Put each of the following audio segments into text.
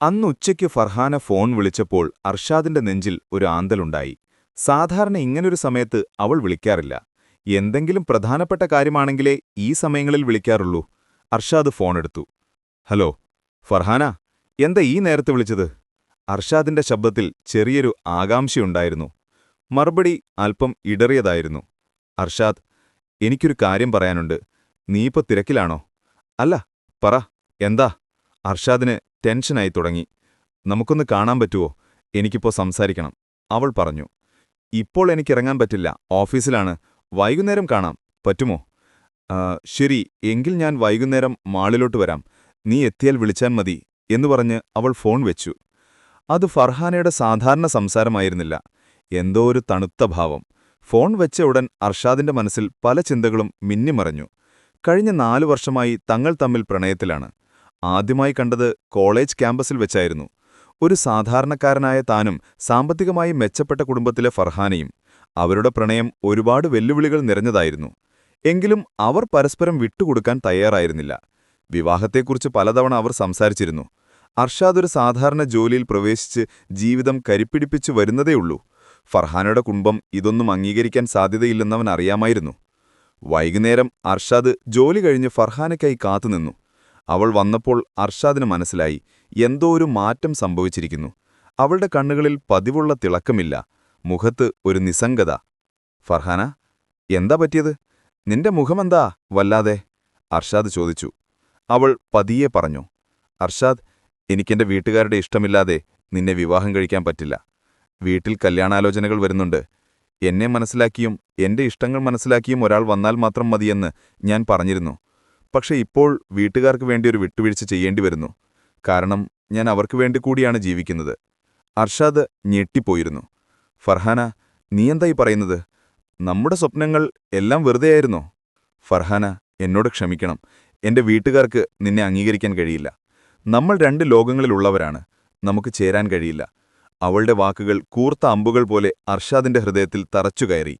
അന്നുച്ചയ്ക്ക് Farhana phone വിളിച്ചപ്പോൾ അർഷാദിന്റെ നെഞ്ചിൽ ഒരു ആന്തലുണ്ടായി. സാധാരണ ഇങ്ങനൊരു സമയത്ത് അവൾ വിളിക്കാറില്ല. എന്തെങ്കിലും പ്രധാനപ്പെട്ട കാര്യമാണെങ്കിലേ ഈ സമയങ്ങളിൽ വിളിക്കാറുള്ളൂ. അർഷാദ് ഫോണെടുത്തു. ഹലോ ഫർഹാന, എന്താ ഈ നേരത്ത് വിളിച്ചത്? അർഷാദിന്റെ ശബ്ദത്തിൽ ചെറിയൊരു ആകാംക്ഷയുണ്ടായിരുന്നു. മറുപടി അല്പം ഇടറിയതായിരുന്നു. അർഷാദ്, എനിക്കൊരു കാര്യം പറയാനുണ്ട്. നീയിപ്പോ തിരക്കിലാണോ? അല്ല, പറ, എന്താ? അർഷാദിന് ടെൻഷനായി തുടങ്ങി. നമുക്കൊന്ന് കാണാൻ പറ്റുമോ? എനിക്കിപ്പോ സംസാരിക്കണം, അവൾ പറഞ്ഞു. ഇപ്പോൾ എനിക്കിറങ്ങാൻ പറ്റില്ല, ഓഫീസിലാണ്. വൈകുന്നേരം കാണാം, പറ്റുമോ? ശരി, എങ്കിൽ ഞാൻ വൈകുന്നേരം മാളിലോട്ട് വരാം. നീ എത്തിയാൽ വിളിച്ചാൽ മതി എന്നു പറഞ്ഞ് അവൾ ഫോൺ വെച്ചു. അത് ഫർഹാനയുടെ സാധാരണ സംസാരമായിരുന്നില്ല. എന്തോ ഒരു തണുത്ത ഭാവം. ഫോൺ വെച്ച ഉടൻ അർഷാദിന്റെ മനസ്സിൽ പല ചിന്തകളും മിന്നിമറഞ്ഞു. കഴിഞ്ഞ 4 വർഷമായി തങ്ങൾ തമ്മിൽ പ്രണയത്തിലാണ്. ആദ്യമായി കണ്ടത് കോളേജ് ക്യാമ്പസിൽ വെച്ചായിരുന്നു. ഒരു സാധാരണക്കാരനായ താനും സാമ്പത്തികമായി മെച്ചപ്പെട്ട കുടുംബത്തിലെ ഫർഹാനയും. അവരുടെ പ്രണയം ഒരുപാട് വെല്ലുവിളികൾ നിറഞ്ഞതായിരുന്നു. എങ്കിലും അവർ പരസ്പരം വിട്ടുകൊടുക്കാൻ തയ്യാറായിരുന്നില്ല. വിവാഹത്തെക്കുറിച്ച് പലതവണ അവർ സംസാരിച്ചിരുന്നു. അർഷാദ് ഒരു സാധാരണ ജോലിയിൽ പ്രവേശിച്ച് ജീവിതം കരിപ്പിടിപ്പിച്ചു വരുന്നതേയുള്ളൂ. ഫർഹാനയുടെ കുടുംബം ഇതൊന്നും അംഗീകരിക്കാൻ സാധ്യതയില്ലെന്നവൻ അറിയാമായിരുന്നു. വൈകുന്നേരം അർഷാദ് ജോലി കഴിഞ്ഞ് ഫർഹാനയ്ക്കായി കാത്തുനിന്നു. അവൾ വന്നപ്പോൾ അർഷാദിന് മനസ്സിലായി, എന്തോ ഒരു മാറ്റം സംഭവിച്ചിരിക്കുന്നു. അവളുടെ കണ്ണുകളിൽ പതിവുള്ള തിളക്കമില്ല, മുഖത്ത് ഒരു നിസ്സംഗത. ഫർഹാന, എന്താ പറ്റിയത്? നിന്റെ മുഖമെന്താ വല്ലാതെ? അർഷാദ് ചോദിച്ചു. അവൾ പതിയെ പറഞ്ഞു. അർഷാദ്, എനിക്കെന്റെ വീട്ടുകാരുടെ ഇഷ്ടമില്ലാതെ നിന്നെ വിവാഹം കഴിക്കാൻ പറ്റില്ല. വീട്ടിൽ കല്യാണാലോചനകൾ വരുന്നുണ്ട്. എന്നെ മനസ്സിലാക്കിയും എന്റെ ഇഷ്ടങ്ങൾ മനസ്സിലാക്കിയും ഒരാൾ വന്നാൽ മാത്രം മതിയെന്ന് ഞാൻ പറഞ്ഞിരുന്നു. പക്ഷെ ഇപ്പോൾ വീട്ടുകാർക്ക് വേണ്ടി ഒരു വിട്ടുവീഴ്ച ചെയ്യേണ്ടി വരുന്നു. കാരണം ഞാൻ അവർക്ക് വേണ്ടി കൂടിയാണ് ജീവിക്കുന്നത്. അർഷാദ് ഞെട്ടിപ്പോയിരുന്നു. ഫർഹാന, നീ എന്തായി പറയുന്നത്? നമ്മുടെ സ്വപ്നങ്ങൾ എല്ലാം വെറുതെയായിരുന്നോ? ഫർഹാന, എന്നോട് ക്ഷമിക്കണം. എന്റെ വീട്ടുകാർക്ക് നിന്നെ അംഗീകരിക്കാൻ കഴിയില്ല. നമ്മൾ 2 ലോകങ്ങളിലുള്ളവരാണ്. നമുക്ക് ചേരാൻ കഴിയില്ല. അവളുടെ വാക്കുകൾ കൂർത്ത അമ്പുകൾ പോലെ അർഷാദിന്റെ ഹൃദയത്തിൽ തറച്ചുകയറി.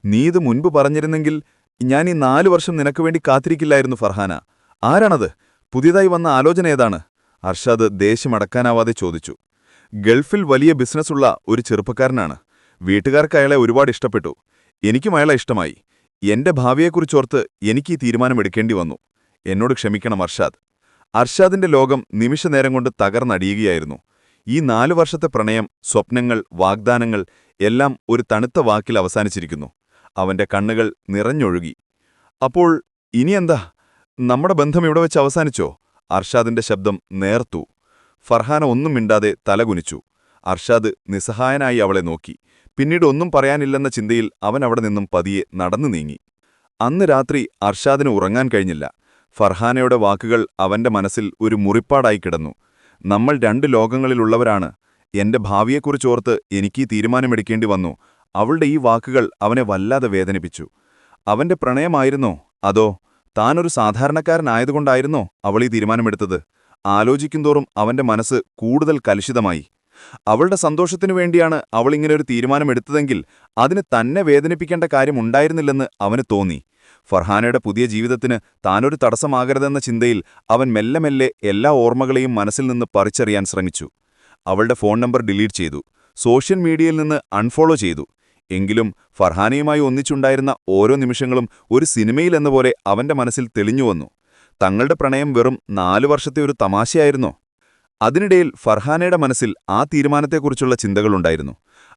നീ ഇത് മുൻപ് പറഞ്ഞിരുന്നെങ്കിൽ ഞാൻ ഈ 4 വർഷം നിനക്കുവേണ്ടി കാത്തിരിക്കില്ലായിരുന്നു ഫർഹാന. ആരാണത്? പുതിയതായി വന്ന ആലോചന ഏതാണ്? അർഷാദ് ദേഷ്യമടക്കാനാവാതെ ചോദിച്ചു. ഗൾഫിൽ വലിയ ബിസിനസ്സുള്ള ഒരു ചെറുപ്പക്കാരനാണ്. വീട്ടുകാർക്ക് അയാളെ ഒരുപാട് ഇഷ്ടപ്പെട്ടു. എനിക്കും അയാളെ ഇഷ്ടമായി. എന്റെ ഭാവിയെക്കുറിച്ചോർത്ത് എനിക്ക് ഈ തീരുമാനമെടുക്കേണ്ടി വന്നു. എന്നോട് ക്ഷമിക്കണം അർഷാദ്. അർഷാദിന്റെ ലോകം നിമിഷനേരം കൊണ്ട് തകർന്നടിയുകയായിരുന്നു. ഈ 4 വർഷത്തെ പ്രണയം, സ്വപ്നങ്ങൾ, വാഗ്ദാനങ്ങൾ എല്ലാം ഒരു തണുത്ത വാക്കിൽ അവസാനിച്ചിരിക്കുന്നു. അവന്റെ കണ്ണുകൾ നിറഞ്ഞൊഴുകി. അപ്പോൾ ഇനിയെന്താ? നമ്മുടെ ബന്ധം ഇവിടെ വെച്ച് അവസാനിച്ചോ? അർഷാദിന്റെ ശബ്ദം നേർത്തു. ഫർഹാന ഒന്നും മിണ്ടാതെ തലകുനിച്ചു. അർഷാദ് നിസ്സഹായനായി അവളെ നോക്കി. പിന്നീട് ഒന്നും പറയാനില്ലെന്ന ചിന്തയിൽ അവൻ അവിടെ നിന്നും പതിയെ നടന്നു നീങ്ങി. അന്ന് രാത്രി അർഷാദിന് ഉറങ്ങാൻ കഴിഞ്ഞില്ല. ഫർഹാനയുടെ വാക്കുകൾ അവന്റെ മനസ്സിൽ ഒരു മുറിപ്പാടായി കിടന്നു. നമ്മൾ 2 ലോകങ്ങളിലുള്ളവരാണ്. എന്റെ ഭാവിയെക്കുറിച്ചോർത്ത് എനിക്കീ തീരുമാനമെടുക്കേണ്ടി വന്നു. അവളുടെ ഈ വാക്കുകൾ അവനെ വല്ലാതെ വേദനിപ്പിച്ചു. അവന്റെ പ്രണയമായിരുന്നോ, അതോ താനൊരു സാധാരണക്കാരനായതുകൊണ്ടായിരുന്നോ അവളീ തീരുമാനമെടുത്തത്? ആലോചിക്കുന്തോറും അവന്റെ മനസ്സ് കൂടുതൽ കലുഷിതമായി. അവളുടെ സന്തോഷത്തിനു വേണ്ടിയാണ് അവളിങ്ങനെയൊരു തീരുമാനമെടുത്തതെങ്കിൽ അതിന് തന്നെ വേദനിപ്പിക്കേണ്ട കാര്യമുണ്ടായിരുന്നില്ലെന്ന് അവന് തോന്നി. ഫർഹാനയുടെ പുതിയ ജീവിതത്തിന് താനൊരു തടസ്സമാകരുതെന്ന ചിന്തയിൽ അവൻ മെല്ലെ മെല്ലെ എല്ലാ ഓർമ്മകളെയും മനസ്സിൽ നിന്ന് പറിച്ചറിയാൻ ശ്രമിച്ചു. അവളുടെ ഫോൺ നമ്പർ ഡിലീറ്റ് ചെയ്തു. സോഷ്യൽ മീഡിയയിൽ നിന്ന് അൺഫോളോ ചെയ്തു. എങ്കിലും ഫർഹാനയുമായി ഒന്നിച്ചുണ്ടായിരുന്ന ഓരോ നിമിഷങ്ങളും ഒരു സിനിമയിലെന്നപോലെ അവന്റെ മനസ്സിൽ തെളിഞ്ഞുവന്നു. തങ്ങളുടെ പ്രണയം വെറും 4 വർഷത്തെ ഒരു തമാശയായിരുന്നോ? അതിനിടയിൽ ഫർഹാനയുടെ മനസ്സിൽ ആ തീരുമാനത്തെക്കുറിച്ചുള്ള ചിന്തകളുണ്ടായിരുന്നു.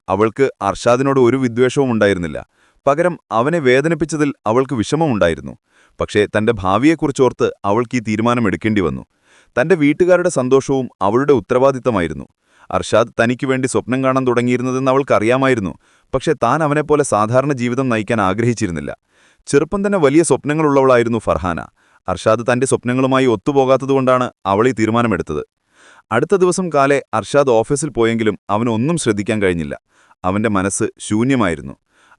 അവൾക്ക് അർഷാദിനോട് ഒരു വിദ്വേഷവും ഉണ്ടായിരുന്നില്ല. പകരം അവനെ വേദനിപ്പിച്ചതിൽ അവൾക്ക് വിഷമമുണ്ടായിരുന്നു. പക്ഷേ തന്റെ ഭാവിയെക്കുറിച്ചോർത്ത് അവൾക്ക് ഈ തീരുമാനമെടുക്കേണ്ടി വന്നു. തന്റെ വീട്ടുകാരുടെ സന്തോഷവും അവളുടെ ഉത്തരവാദിത്തമായിരുന്നു. അർഷാദ് തനിക്കുവേണ്ടി സ്വപ്നം കാണാൻ തുടങ്ങിയിരുന്നതെന്ന് അവൾക്കറിയാമായിരുന്നു. പക്ഷേ താൻ അവനെപ്പോലെ സാധാരണ ജീവിതം നയിക്കാൻ ആഗ്രഹിച്ചിരുന്നില്ല. ചെറുപ്പം തന്നെ വലിയ സ്വപ്നങ്ങളുള്ളവളായിരുന്നു ഫർഹാന. അർഷാദ് തന്റെ സ്വപ്നങ്ങളുമായി ഒത്തുപോകാത്തതുകൊണ്ടാണ് അവൾ ഈ തീരുമാനമെടുത്തത്. അടുത്ത ദിവസം കാലെ അർഷാദ് ഓഫീസിൽ പോയെങ്കിലും അവനൊന്നും ശ്രദ്ധിക്കാൻ കഴിഞ്ഞില്ല. അവന്റെ മനസ്സ് ശൂന്യമായിരുന്നു.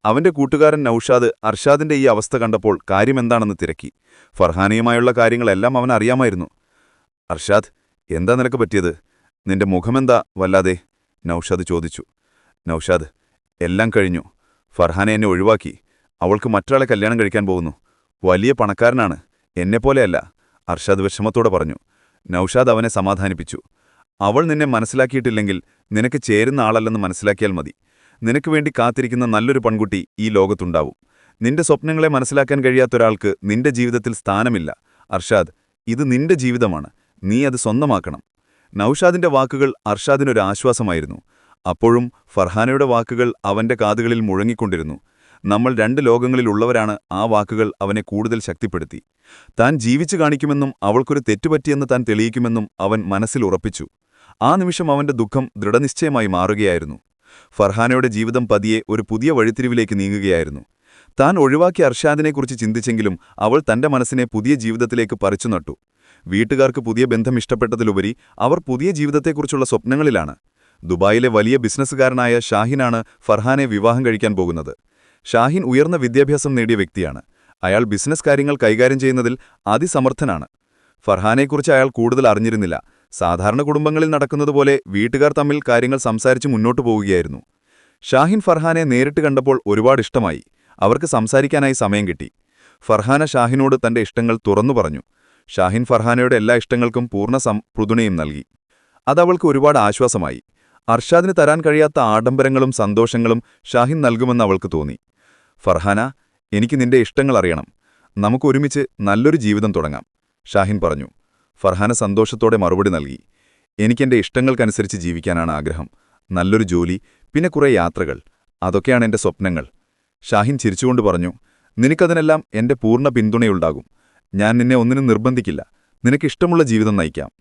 അവന്റെ കൂട്ടുകാരൻ നൌഷാദ് അർഷാദിന്റെ ഈ അവസ്ഥ കണ്ടപ്പോൾ കാര്യമെന്താണെന്ന് തിരക്കി. ഫർഹാനയുമായുള്ള കാര്യങ്ങളെല്ലാം അവൻ അറിയാമായിരുന്നു. അർഷാദ്, എന്താ നിനക്ക് പറ്റിയത്? നിന്റെ മുഖമെന്താ വല്ലാതെ? നൌഷാദ് ചോദിച്ചു. നൌഷാദ്, എല്ലാം കഴിഞ്ഞു. ഫർഹാന എന്നെ ഒഴിവാക്കി. അവൾക്ക് മറ്റൊരാളെ കല്യാണം കഴിക്കാൻ പോകുന്നു. വലിയ പണക്കാരനാണ്, എന്നെപ്പോലെയല്ല, അർഷാദ് വിഷമത്തോടെ പറഞ്ഞു. നൌഷാദ് അവനെ സമാധാനിപ്പിച്ചു. അവൾ നിന്നെ മനസ്സിലാക്കിയിട്ടില്ലെങ്കിൽ നിനക്ക് ചേരുന്ന ആളല്ലെന്ന് മനസ്സിലാക്കിയാൽ മതി. നിനക്ക് വേണ്ടി കാത്തിരിക്കുന്ന നല്ലൊരു പെൺകുട്ടി ഈ ലോകത്തുണ്ടാവും. നിന്റെ സ്വപ്നങ്ങളെ മനസ്സിലാക്കാൻ കഴിയാത്തൊരാൾക്ക് നിന്റെ ജീവിതത്തിൽ സ്ഥാനമില്ല. അർഷാദ്, ഇത് നിന്റെ ജീവിതമാണ്. നീ അത് സ്വന്തമാക്കണം. നൗഷാദിന്റെ വാക്കുകൾ അർഷാദിനൊരു ആശ്വാസമായിരുന്നു. അപ്പോഴും ഫർഹാനയുടെ വാക്കുകൾ അവന്റെ കാതുകളിൽ മുഴങ്ങിക്കൊണ്ടിരുന്നു. നമ്മൾ രണ്ട് ലോകങ്ങളിലുള്ളവരാണ്. ആ വാക്കുകൾ അവനെ കൂടുതൽ ശക്തിപ്പെടുത്തി. താൻ ജീവിച്ചു കാണിക്കുമെന്നും അവൾക്കൊരു തെറ്റുപറ്റിയെന്ന് താൻ തെളിയിക്കുമെന്നും അവൻ മനസ്സിൽ ഉറപ്പിച്ചു. ആ നിമിഷം അവന്റെ ദുഃഖം ദൃഢനിശ്ചയമായി മാറുകയായിരുന്നു. ഫർഹാനയുടെ ജീവിതം പതിയെ ഒരു പുതിയ വഴിത്തിരിവിലേക്ക് നീങ്ങുകയായിരുന്നു. താൻ ഒഴിവാക്കിയ അർഷാദിനെക്കുറിച്ച് ചിന്തിച്ചെങ്കിലും അവൾ തന്റെ മനസ്സിനെ പുതിയ ജീവിതത്തിലേക്ക് പറിച്ചു നട്ടു. വീട്ടുകാർക്ക് പുതിയ ബന്ധം ഇഷ്ടപ്പെട്ടതിലുപരി അവർ പുതിയ ജീവിതത്തെക്കുറിച്ചുള്ള സ്വപ്നങ്ങളിലാണ്. ദുബായിലെ വലിയ ബിസിനസ്സുകാരനായ ഷാഹിനാണ് ഫർഹാനെ വിവാഹം കഴിക്കാൻ പോകുന്നത്. ഷാഹിൻ ഉയർന്ന വിദ്യാഭ്യാസം നേടിയ വ്യക്തിയാണ്. അയാൾ ബിസിനസ് കാര്യങ്ങൾ കൈകാര്യം ചെയ്യുന്നതിൽ അതിസമർത്ഥനാണ്. ഫർഹാനെക്കുറിച്ച് അയാൾ കൂടുതൽ അറിഞ്ഞിരുന്നില്ല. സാധാരണ കുടുംബങ്ങളിൽ നടക്കുന്നതുപോലെ വീട്ടുകാർ തമ്മിൽ കാര്യങ്ങൾ സംസാരിച്ച് മുന്നോട്ടു പോവുകയായിരുന്നു. ഷാഹിൻ ഫർഹാനെ നേരിട്ട് കണ്ടപ്പോൾ ഒരുപാട് ഇഷ്ടമായി. അവർക്ക് സംസാരിക്കാനായി സമയം കിട്ടി. ഫർഹാന ഷാഹിനോട് തന്റെ ഇഷ്ടങ്ങൾ തുറന്നു പറഞ്ഞു. ഷാഹിൻ ഫർഹാനയുടെ എല്ലാ ഇഷ്ടങ്ങൾക്കും പൂർണ്ണ പിന്തുണയും നൽകി. അതവൾക്ക് ഒരുപാട് ആശ്വാസമായി. അർഷാദിന് തരാൻ കഴിയാത്ത ആഡംബരങ്ങളും സന്തോഷങ്ങളും ഷാഹിൻ നൽകുമെന്ന് അവൾക്ക് തോന്നി. ഫർഹാന, എനിക്ക് നിന്റെ ഇഷ്ടങ്ങൾ അറിയണം. നമുക്കൊരുമിച്ച് നല്ലൊരു ജീവിതം തുടങ്ങാം, ഷാഹിൻ പറഞ്ഞു. ഫർഹാന സന്തോഷത്തോടെ മറുപടി നൽകി. എനിക്കെന്റെ ഇഷ്ടങ്ങൾക്കനുസരിച്ച് ജീവിക്കാനാണ് ആഗ്രഹം. നല്ലൊരു ജോലി, പിന്നെ കുറേ യാത്രകൾ, അതൊക്കെയാണ് എന്റെ സ്വപ്നങ്ങൾ. ഷാഹിൻ ചിരിച്ചുകൊണ്ട് പറഞ്ഞു. നിനക്കതിനെല്ലാം എന്റെ പൂർണ്ണ പിന്തുണയുണ്ടാകും. ഞാൻ നിന്നെ ഒന്നിനും നിർബന്ധിക്കില്ല. നിനക്കിഷ്ടമുള്ള ജീവിതം നയിക്കാം.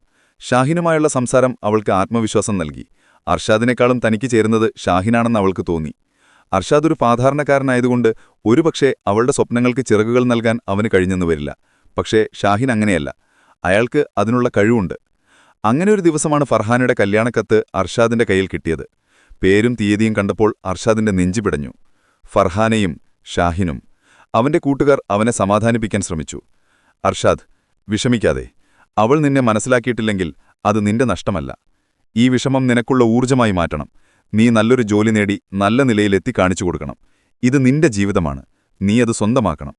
ഷാഹിനുമായുള്ള സംസാരം അവൾക്ക് ആത്മവിശ്വാസം നൽകി. അർഷാദിനേക്കാളും തനിക്ക് ചേരുന്നത് ഷാഹിനാണെന്ന് അവൾക്ക് തോന്നി. അർഷാദ് ഒരു സാധാരണക്കാരനായതുകൊണ്ട് ഒരുപക്ഷെ അവളുടെ സ്വപ്നങ്ങൾക്ക് ചിറകുകൾ നൽകാൻ അവന് കഴിഞ്ഞെന്നു വരില്ല. പക്ഷേ ഷാഹിൻ അങ്ങനെയല്ല. അയാൾക്ക് അതിനുള്ള കഴിവുണ്ട്. അങ്ങനെ ഒരു ദിവസമാണ് ഫർഹാനയുടെ കല്യാണക്കത്ത് അർഷാദിന്റെ കയ്യിൽ കിട്ടിയത്. പേരും തീയതിയും കണ്ടപ്പോൾ അർഷാദിന്റെ നെഞ്ചു പിടഞ്ഞു. ഫർഹാനയും ഷാഹിനും. അവന്റെ കൂട്ടുകാർ അവനെ സമാധാനിപ്പിക്കാൻ ശ്രമിച്ചു. അർഷാദ്, വിഷമിക്കാതെ. അവൾ നിന്നെ മനസ്സിലാക്കിയിട്ടില്ലെങ്കിൽ അത് നിന്റെ നഷ്ടമല്ല. ഈ വിഷമം നിനക്കുള്ള ഊർജ്ജമായി മാറ്റണം. നീ നല്ലൊരു ജോലി നേടി നല്ല നിലയിലെത്തി കാണിച്ചു കൊടുക്കണം. ഇത് നിന്റെ ജീവിതമാണ്. നീ അത് സ്വന്തമാക്കണം.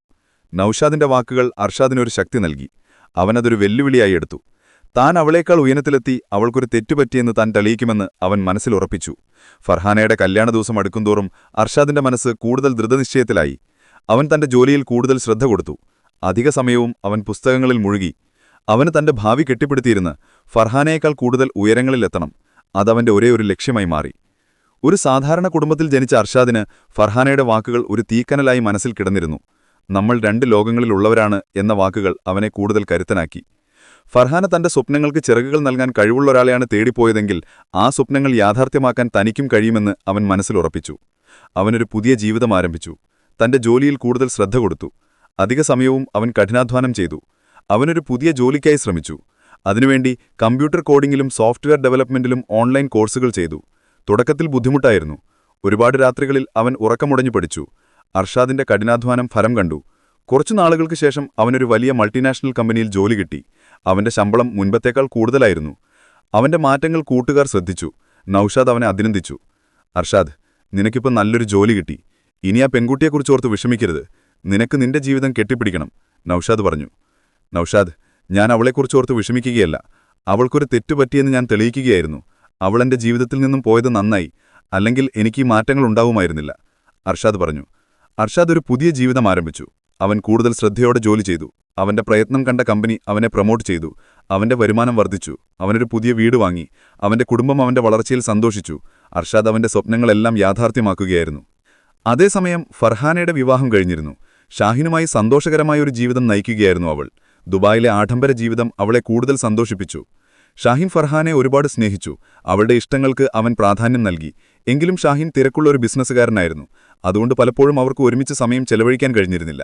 നൗഷാദിന്റെ വാക്കുകൾ അർഷാദിനൊരു ശക്തി നൽകി. അവനതൊരു വെല്ലുവിളിയായി എടുത്തു. താൻ അവളേക്കാൾ ഉയരത്തിലെത്തി അവൾക്കൊരു തെറ്റുപറ്റിയെന്ന് താൻ തെളിയിക്കുമെന്ന് അവൻ മനസ്സിലുറപ്പിച്ചു. ഫർഹാനയുടെ കല്യാണ ദിവസം അടുക്കുംതോറും അർഷാദിന്റെ മനസ്സ് കൂടുതൽ ദൃഢനിശ്ചയത്തിലായി. അവൻ തന്റെ ജോലിയിൽ കൂടുതൽ ശ്രദ്ധ കൊടുത്തു. അധിക സമയവും അവൻ പുസ്തകങ്ങളിൽ മുഴുകി. അവന് തന്റെ ഭാവി കെട്ടിപ്പടുത്തിയിരുന്ന് ഫർഹാനയേക്കാൾ കൂടുതൽ ഉയരങ്ങളിലെത്തണം. അതവന്റെ ഒരേയൊരു ലക്ഷ്യമായി മാറി. ഒരു സാധാരണ കുടുംബത്തിൽ ജനിച്ച അർഷാദിന് ഫർഹാനയുടെ വാക്കുകൾ ഒരു തീക്കനലായി മനസ്സിൽ കിടന്നിരുന്നു. നമ്മൾ രണ്ട് ലോകങ്ങളിലുള്ളവരാണ് എന്ന വാക്കുകൾ അവനെ കൂടുതൽ കരുത്തനാക്കി. ഫർഹാന തന്റെ സ്വപ്നങ്ങൾക്ക് ചിറകുകൾ നൽകാൻ കഴിവുള്ള ഒരാളെയാണ് തേടിപ്പോയതെങ്കിൽ ആ സ്വപ്നങ്ങൾ യാഥാർത്ഥ്യമാക്കാൻ തനിക്കും കഴിയുമെന്ന് അവൻ മനസ്സിലുറപ്പിച്ചു. അവനൊരു പുതിയ ജീവിതം ആരംഭിച്ചു. തന്റെ ജോലിയിൽ കൂടുതൽ ശ്രദ്ധ കൊടുത്തു. അധിക സമയവും അവൻ കഠിനാധ്വാനം ചെയ്തു. അവനൊരു പുതിയ ജോലിക്കായി ശ്രമിച്ചു. അതിനുവേണ്ടി കമ്പ്യൂട്ടർ കോഡിംഗിലും സോഫ്റ്റ്വെയർ ഡെവലപ്മെന്റിലും ഓൺലൈൻ കോഴ്സുകൾ ചെയ്തു. തുടക്കത്തിൽ ബുദ്ധിമുട്ടായിരുന്നു. ഒരുപാട് രാത്രികളിൽ അവൻ ഉറക്കമുടഞ്ഞു പഠിച്ചു. അർഷാദിന്റെ കഠിനാധ്വാനം ഫലം കണ്ടു. കുറച്ചു നാളുകൾക്ക് ശേഷം അവനൊരു വലിയ മൾട്ടിനാഷണൽ കമ്പനിയിൽ ജോലി കിട്ടി. അവന്റെ ശമ്പളം മുൻപത്തേക്കാൾ കൂടുതലായിരുന്നു. അവന്റെ മാറ്റങ്ങൾ കൂട്ടുകാർ ശ്രദ്ധിച്ചു. നൗഷാദ് അവനെ അഭിനന്ദിച്ചു. അർഷാദ്, നിനക്കിപ്പോൾ നല്ലൊരു ജോലി കിട്ടി. ഇനി ആ പെൺകുട്ടിയെക്കുറിച്ചോർത്ത് വിഷമിക്കരുത്. നിനക്ക് നിന്റെ ജീവിതം കെട്ടിപ്പിടിക്കണം, നൗഷാദ് പറഞ്ഞു. നൗഷാദ്, ഞാൻ അവളെക്കുറിച്ചോർത്ത് വിഷമിക്കുകയല്ല. അവൾക്കൊരു തെറ്റുപറ്റിയെന്ന് ഞാൻ തെളിയിക്കുകയായിരുന്നു. അവൾ എന്റെ ജീവിതത്തിൽ നിന്നും പോയത് നന്നായി. അല്ലെങ്കിൽ എനിക്ക് ഈ മാറ്റങ്ങൾ ഉണ്ടാവുമായിരുന്നില്ല, അർഷാദ് പറഞ്ഞു. അർഷാദ് ഒരു പുതിയ ജീവിതം ആരംഭിച്ചു. അവൻ കൂടുതൽ ശ്രദ്ധയോടെ ജോലി ചെയ്തു. അവന്റെ പ്രയത്നം കണ്ട കമ്പനി അവനെ പ്രൊമോട്ട് ചെയ്തു. അവന്റെ വരുമാനം വർദ്ധിച്ചു. അവനൊരു പുതിയ വീട് വാങ്ങി. അവന്റെ കുടുംബം അവന്റെ വളർച്ചയിൽ സന്തോഷിച്ചു. അർഷാദ് അവന്റെ സ്വപ്നങ്ങളെല്ലാം യാഥാർത്ഥ്യമാക്കുകയായിരുന്നു. അതേസമയം ഫർഹാനയുടെ വിവാഹം കഴിഞ്ഞിരുന്നു. ഷാഹിനുമായി സന്തോഷകരമായ ഒരു ജീവിതം നയിക്കുകയായിരുന്നു അവൾ. ദുബായിലെ ആഡംബര ജീവിതം അവളെ കൂടുതൽ സന്തോഷിപ്പിച്ചു. ഷാഹിൻ ഫർഹാനെ ഒരുപാട് സ്നേഹിച്ചു. അവളുടെ ഇഷ്ടങ്ങൾക്ക് അവൻ പ്രാധാന്യം നൽകി. എങ്കിലും ഷാഹിൻ തിരക്കുള്ള ഒരു ബിസിനസ്സുകാരനായിരുന്നു. അതുകൊണ്ട് പലപ്പോഴും അവർക്ക് ഒരുമിച്ച് സമയം ചെലവഴിക്കാൻ കഴിഞ്ഞിരുന്നില്ല.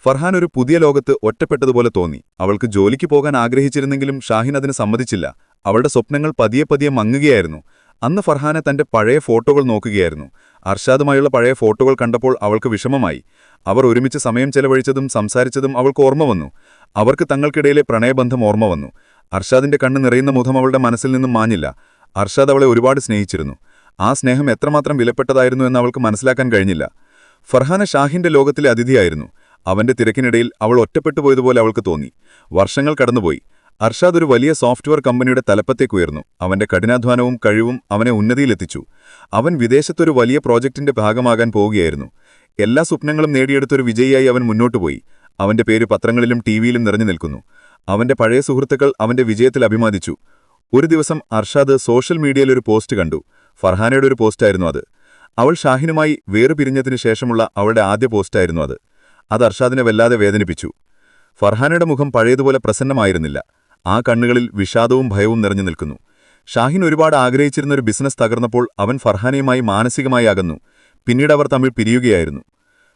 ഫർഹാൻ ഒരു പുതിയ ലോകത്ത് ഒറ്റപ്പെട്ടതുപോലെ തോന്നി. അവൾക്ക് ജോലിക്ക് പോകാൻ ആഗ്രഹിച്ചിരുന്നെങ്കിലും ഷാഹിൻ അതിന് സമ്മതിച്ചില്ല. അവളുടെ സ്വപ്നങ്ങൾ പതിയെ പതിയെ മങ്ങുകയായിരുന്നു. അന്ന് ഫർഹാന തന്റെ പഴയ ഫോട്ടോകൾ നോക്കുകയായിരുന്നു. അർഷാദുമായുള്ള പഴയ ഫോട്ടോകൾ കണ്ടപ്പോൾ അവൾക്ക് വിഷമമായി. അവർ ഒരുമിച്ച് സമയം ചെലവഴിച്ചതും സംസാരിച്ചതും അവൾക്ക് ഓർമ്മ വന്നു. അവർക്ക് തങ്ങൾക്കിടയിലെ പ്രണയബന്ധം ഓർമ്മ വന്നു. അർഷാദിന്റെ കണ്ണ് നിറയുന്ന മുഖം അവളുടെ മനസ്സിൽ നിന്നും മാഞ്ഞില്ല. അർഷാദ് അവളെ ഒരുപാട് സ്നേഹിച്ചിരുന്നു. ആ സ്നേഹം എത്രമാത്രം വിലപ്പെട്ടതായിരുന്നു എന്ന് അവൾക്ക് മനസ്സിലാക്കാൻ കഴിഞ്ഞില്ല. ഫർഹാന ഷാഹിന്റെ ലോകത്തിലെ അതിഥിയായിരുന്നു. അവന്റെ തിരക്കിനിടയിൽ അവൾ ഒറ്റപ്പെട്ടുപോയതുപോലെ അവൾക്ക് തോന്നി. വർഷങ്ങൾ കടന്നുപോയി. അർഷാദ് ഒരു വലിയ സോഫ്റ്റ്വെയർ കമ്പനിയുടെ തലപ്പത്തേക്കുയർന്നു. അവന്റെ കഠിനാധ്വാനവും കഴിവും അവനെ ഉന്നതിയിലെത്തിച്ചു. അവൻ വിദേശത്തൊരു വലിയ പ്രോജക്റ്റിന്റെ ഭാഗമാകാൻ പോവുകയായിരുന്നു. എല്ലാ സ്വപ്നങ്ങളും നേടിയെടുത്തൊരു വിജയിയായി അവൻ മുന്നോട്ടുപോയി. അവന്റെ പേര് പത്രങ്ങളിലും ടിവിയിലും നിറഞ്ഞു നിൽക്കുന്നു. അവന്റെ പഴയ സുഹൃത്തുക്കൾ അവന്റെ വിജയത്തിൽ അഭിമാനിച്ചു. ഒരു ദിവസം അർഷാദ് സോഷ്യൽ മീഡിയയിൽ ഒരു പോസ്റ്റ് കണ്ടു. ഫർഹാനയുടെ ഒരു പോസ്റ്റായിരുന്നു അത്. അവൾ ഷാഹിനുമായി വേറുപിരിഞ്ഞതിനു ശേഷമുള്ള അവളുടെ ആദ്യ പോസ്റ്റായിരുന്നു അത്. അത് അർഷാദിനെ വല്ലാതെ വേദനിപ്പിച്ചു. ഫർഹാനയുടെ മുഖം പഴയതുപോലെ പ്രസന്നമായിരുന്നില്ല. ആ കണ്ണുകളിൽ വിഷാദവും ഭയവും നിറഞ്ഞു നിൽക്കുന്നു. ഷാഹിൻ ഒരുപാട് ആഗ്രഹിച്ചിരുന്ന ഒരു ബിസിനസ് തകർന്നപ്പോൾ അവൻ ഫർഹാനയുമായി മാനസികമായി അകന്നു. പിന്നീട് അവർ തമ്മിൽ പിരിയുകയായിരുന്നു.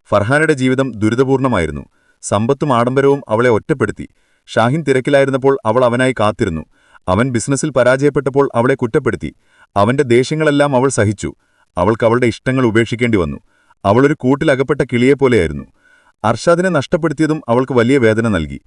ഫർഹാനയുടെ ജീവിതം ദുരിതപൂർണമായിരുന്നു. സമ്പത്തും ആഡംബരവും അവളെ ഒറ്റപ്പെടുത്തി. ഷാഹിൻ തിരക്കിലായിരുന്നപ്പോൾ അവൾ അവനായി കാത്തിരുന്നു. അവൻ ബിസിനസ്സിൽ പരാജയപ്പെട്ടപ്പോൾ അവളെ കുറ്റപ്പെടുത്തി. അവന്റെ ദേഷ്യങ്ങളെല്ലാം അവൾ സഹിച്ചു. അവൾക്ക് അവളുടെ ഇഷ്ടങ്ങൾ ഉപേക്ഷിക്കേണ്ടി വന്നു. അവളൊരു കൂട്ടിലകപ്പെട്ട കിളിയെപ്പോലെയായിരുന്നു. അർഷാദിനെ നഷ്ടപ്പെടുത്തിയതും അവൾക്ക് വലിയ വേദന നൽകി.